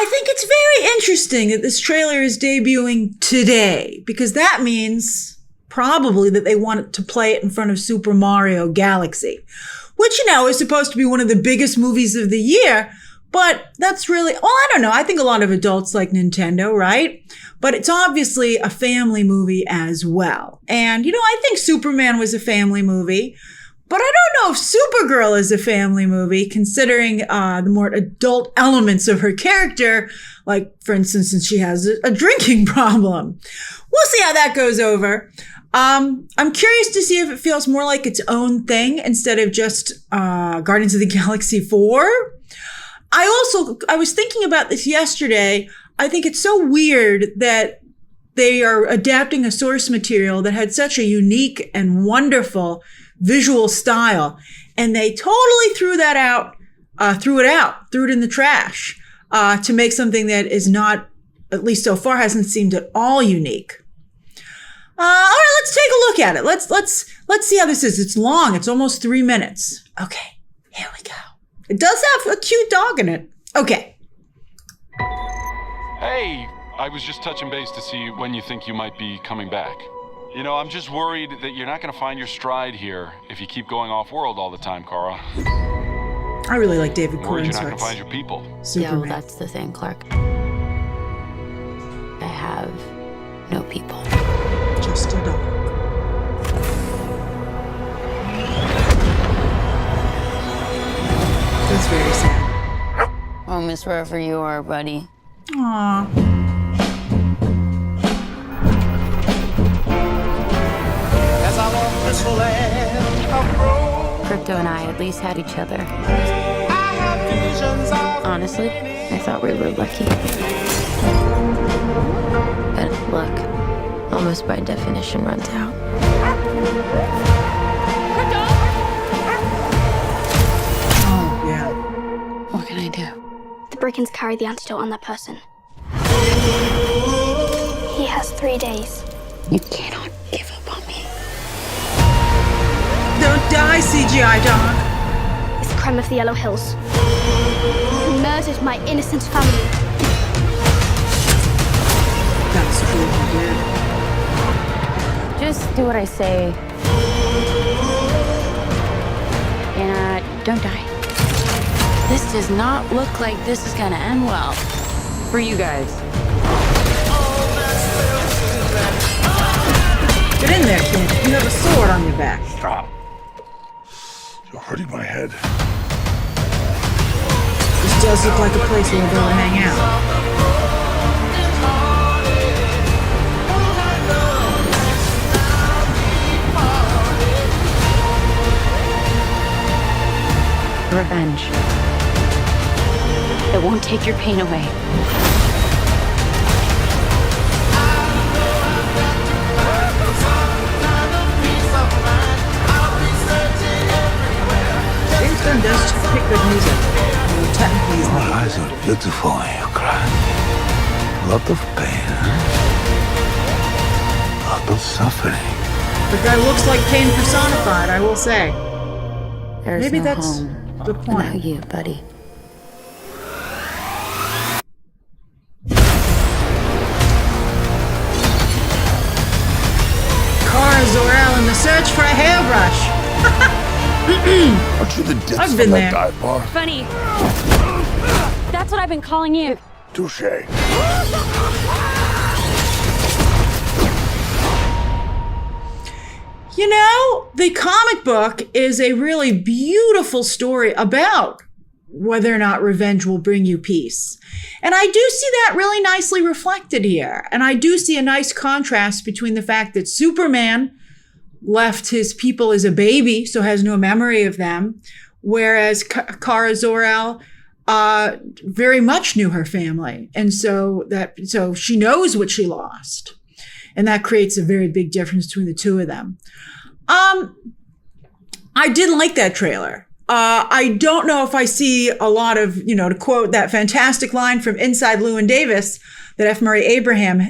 I think it's very interesting that this trailer is debuting today, because that means probably that they want to play it in front of Super Mario Galaxy, which, is supposed to be one of the biggest movies of the year. But that's really, I don't know. I think a lot of adults like Nintendo, right? But it's obviously a family movie as well. And, I think Superman was a family movie. But I don't know if Supergirl is a family movie, considering the more adult elements of her character. Like, for instance, since she has a drinking problem. We'll see how that goes over. I'm curious to see if it feels more like its own thing instead of just Guardians of the Galaxy 4. I was thinking about this yesterday. I think it's so weird that they are adapting a source material that had such a unique and wonderful visual style, and they totally threw it in the trash to make something that is not, at least so far, hasn't seemed at all unique. All right, let's take a look at it. Let's see how this is. It's long. It's almost 3 minutes. Okay, here we go. It does have a cute dog in it. Okay. Hey, I was just touching base to see when you think you might be coming back. I'm just worried that you're not going to find your stride here if you keep going off-world all the time, Kara. I really like David Cornsworth. Worried you're not going to find your people. Superman. Yeah, well, that's the thing, Clark. I have no people. Just a dog. That's very sad. I'll miss wherever you are, buddy. Aww. Krypto and I at least had each other. Honestly, I thought we were lucky. But luck, almost by definition, runs out. Oh, yeah. What can I do? The Brigands carry the antidote on that person. He has 3 days. You cannot give up on me. Don't die, CGI dog. It's Krem of the Yellow Hills. He murdered my innocent family. That's true, he did. Just do what I say. And don't die. This does not look like this is gonna end well. For you guys. Get in there, kid. You have a sword on your back. Stop. You're hurting my head. This does look like a place where we'll go and hang out. Revenge. It won't take your pain away. James Gunn does pick good music. Technically, he's Your not. eyes are beautiful when you cry. A lot of pain, a lot of suffering. The guy looks like pain personified, I will say. There's Maybe no that's home the without point. you, buddy. Kara Zor-El in the search for a hairbrush. Aren't you the ditz I've from been that there. dive bar? Funny. That's what I've been calling you. Touche. The comic book is a really beautiful story about whether or not revenge will bring you peace. And I do see that really nicely reflected here. And I do see a nice contrast between the fact that Superman left his people as a baby, so has no memory of them, whereas Kara Zor-El very much knew her family. And so she knows what she lost. And that creates a very big difference between the two of them. I did like that trailer. I don't know if I see a lot of, to quote that fantastic line from Inside Llewyn Davis that F. Murray Abraham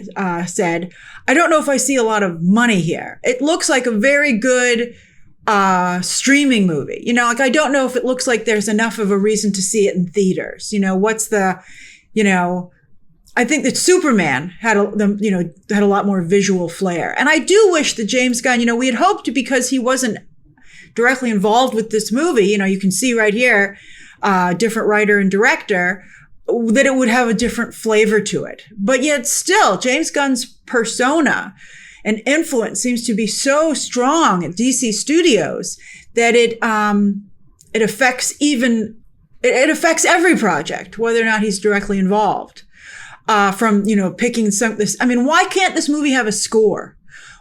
said, I don't know if I see a lot of money here. It looks like a very good streaming movie. I don't know if it looks like there's enough of a reason to see it in theaters. What's the you know, I think that Superman had a lot more visual flair. And I do wish that James Gunn, you know, we had hoped, because he wasn't directly involved with this movie, you know, you can see right here, different writer and director, that it would have a different flavor to it. But yet still, James Gunn's persona and influence seems to be so strong at DC Studios that it affects it affects every project, whether or not he's directly involved. From, you know, picking this. I mean, why can't this movie have a score?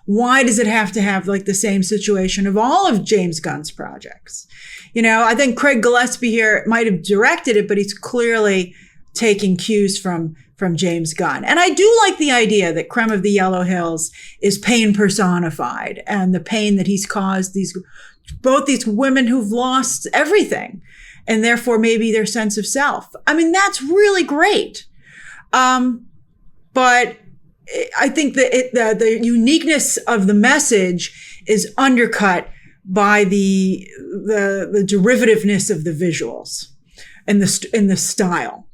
Why does it have to have like the same situation of all of James Gunn's projects? You know, I think Craig Gillespie here might have directed it, but he's clearly taking cues from James Gunn. And I do like the idea that Krem of the Yellow Hills is pain personified, and the pain that he's caused both these women who've lost everything, and therefore maybe their sense of self. I mean, that's really great. But I think that the uniqueness of the message is undercut by the derivativeness of the visuals and the style.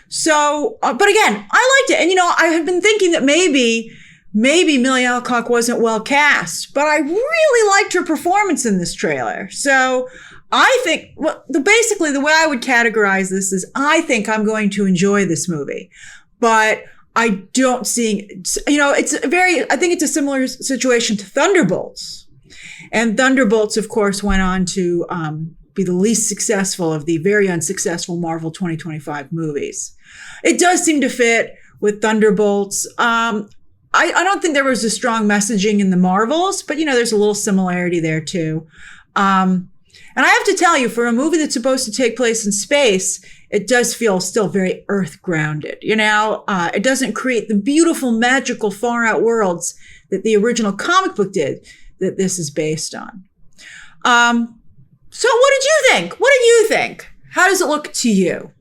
So, but again, I liked it. And, you know, I have been thinking that maybe Millie Alcock wasn't well cast, but I really liked her performance in this trailer. So I think, basically the way I would categorize this is, I think I'm going to enjoy this movie, but I don't see, you know, I think it's a similar situation to Thunderbolts. And Thunderbolts, of course, went on to be the least successful of the very unsuccessful Marvel 2025 movies. It does seem to fit with Thunderbolts. I don't think there was a strong messaging in the Marvels, but, you know, there's a little similarity there too. And I have to tell you, for a movie that's supposed to take place in space, it does feel still very earth grounded. You know, it doesn't create the beautiful, magical, far out worlds that the original comic book did, that this is based on. So what did you think? What did you think? How does it look to you?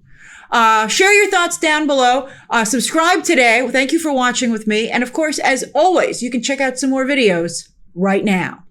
Share your thoughts down below. Subscribe today. Thank you for watching with me. And of course, as always, you can check out some more videos right now.